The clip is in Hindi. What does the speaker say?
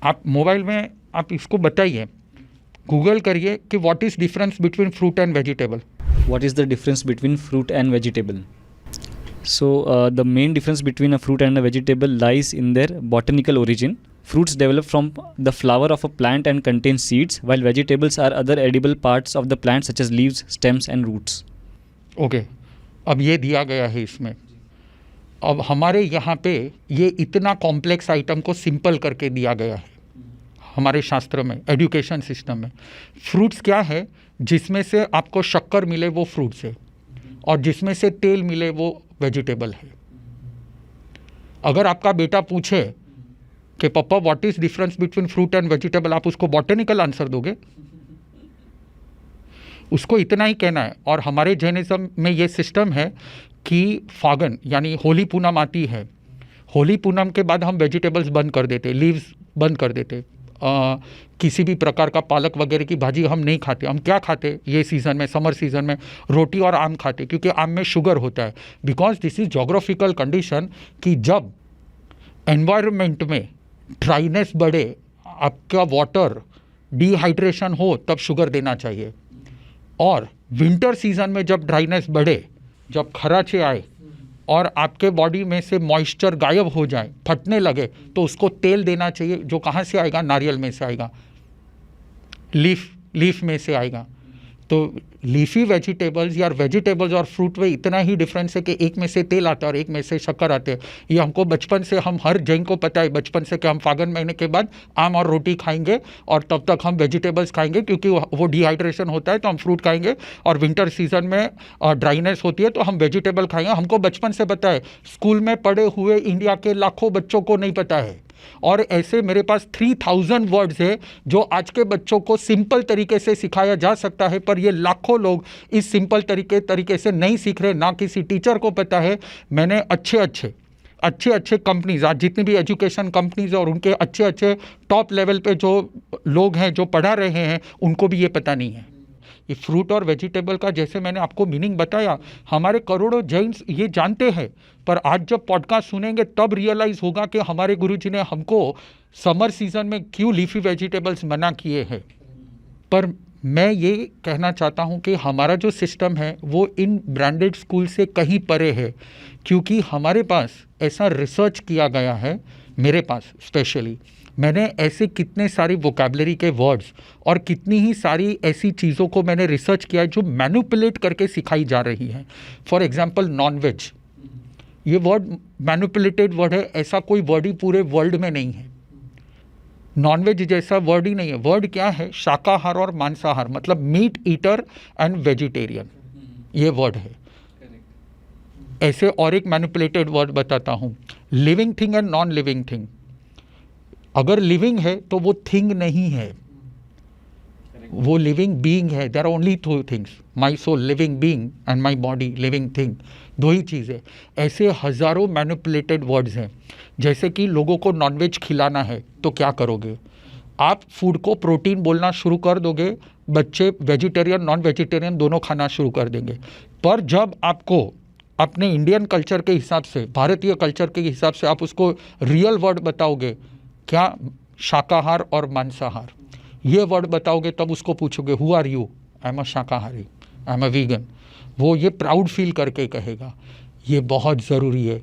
आप मोबाइल में आप इसको बताइए, गूगल करिए कि what is difference between fruit and vegetable. What is the difference between fruit and vegetable? So, the main difference between a fruit and a vegetable lies in their botanical origin. Fruits develop from the flower of a plant and contain seeds, while vegetables are other edible parts of the plant such as leaves, stems, and roots. Okay, अब ये दिया गया है इसमें। अब हमारे यहाँ पे ये इतना कॉम्प्लेक्स आइटम को सिंपल करके दिया गया है हमारे शास्त्र में, एजुकेशन सिस्टम में। फ्रूट्स क्या है, जिसमें से आपको शक्कर मिले वो फ्रूट्स है, और जिसमें से तेल मिले वो वेजिटेबल है। अगर आपका बेटा पूछे कि पापा what is difference between fruit and vegetable, आप उसको बॉटनिकल आंसर दोगे? उसको इतना ही कहना है। और हमारे जैनिज्म में ये सिस्टम है कि फागन यानी होली पूनम आती है, होली पूनम के बाद हम वेजिटेबल्स बंद कर देते, लीव्स बंद कर देते। किसी भी प्रकार का पालक वगैरह की भाजी हम नहीं खाते। हम क्या खाते ये सीज़न में, समर सीज़न में रोटी और आम खाते, क्योंकि आम में शुगर होता है। Because this is geographical condition कि जब एनवायरनमेंट में ड्राइनेस बढ़े, आपका वाटर डिहाइड्रेशन हो, तब शुगर देना चाहिए। और विंटर सीज़न में जब ड्राइनेस बढ़े, जब खराचे आए और आपके बॉडी में से मॉइस्चर गायब हो जाए, फटने लगे, तो उसको तेल देना चाहिए, जो कहाँ से आएगा? नारियल में से आएगा, लीफ में से आएगा। तो लीफी वेजिटेबल्स या वेजिटेबल्स और फ्रूट में इतना ही डिफरेंस है कि एक में से तेल आता है और एक में से शक्कर आते हैं। ये हमको बचपन से, हम हर जैन को पता है बचपन से कि हम फागन महीने के बाद आम और रोटी खाएंगे, और तब तक हम वेजिटेबल्स खाएंगे, क्योंकि वो डिहाइड्रेशन होता है तो हम फ्रूट खाएंगे, और विंटर सीजन में ड्राइनेस होती है तो हम वेजिटेबल खाएंगे। हमको बचपन से पता है, स्कूल में पढ़े हुए इंडिया के लाखों बच्चों को नहीं पता है। और ऐसे मेरे पास 3000 वर्ड्स है जो आज के बच्चों को सिंपल तरीके से सिखाया जा सकता है, पर ये लाखों लोग इस सिंपल तरीके से नहीं सीख रहे, ना किसी टीचर को पता है। मैंने अच्छे कंपनीज, आज जितनी भी एजुकेशन कंपनीज और उनके अच्छे टॉप लेवल पे जो लोग हैं जो पढ़ा रहे हैं, उनको भी ये पता नहीं है। ये फ्रूट और वेजिटेबल का जैसे मैंने आपको मीनिंग बताया, हमारे करोड़ों जैन्स ये जानते हैं, पर आज जब पॉडकास्ट सुनेंगे तब रियलाइज़ होगा कि हमारे गुरुजी ने हमको समर सीजन में क्यों लीफी वेजिटेबल्स मना किए हैं। पर मैं ये कहना चाहता हूँ कि हमारा जो सिस्टम है वो इन ब्रांडेड स्कूल से कहीं परे है, क्योंकि हमारे पास ऐसा रिसर्च किया गया है, मेरे पास स्पेशली मैंने ऐसे कितने सारी वोकैबलरी के वर्ड्स और कितनी ही सारी ऐसी चीज़ों को मैंने रिसर्च किया है जो मैनिपुलेट करके सिखाई जा रही हैं। फॉर एग्जांपल नॉन वेज, ये वर्ड मैनिपुलेटेड वर्ड है, ऐसा कोई वर्ड ही पूरे वर्ल्ड में नहीं है। नॉन वेज जैसा वर्ड ही नहीं है। वर्ड क्या है? शाकाहार और मांसाहार, मतलब मीट ईटर एंड वेजिटेरियन, ये वर्ड है। ऐसे और एक मैनिपुलेटेड वर्ड बताता हूँ, living thing and non living thing. अगर लिविंग है तो वो थिंग नहीं है, वो लिविंग बीइंग है। There are only two things, my soul living being and my body living thing, दो ही चीज़ें। ऐसे हज़ारों मैनिपुलेटेड वर्ड्स हैं। जैसे कि लोगों को नॉनवेज खिलाना है तो क्या करोगे? आप फूड को प्रोटीन बोलना शुरू कर दोगे, बच्चे वेजिटेरियन नॉन वेजिटेरियन दोनों खाना शुरू कर देंगे। पर जब आपको अपने इंडियन कल्चर के हिसाब से, भारतीय कल्चर के हिसाब से आप उसको रियल वर्ड बताओगे, क्या शाकाहार और मांसाहार ये वर्ड बताओगे, तब उसको पूछोगे who are you? I am a शाकाहारी, आई एम अ वीगन। वो ये प्राउड फील करके कहेगा। ये बहुत ज़रूरी है।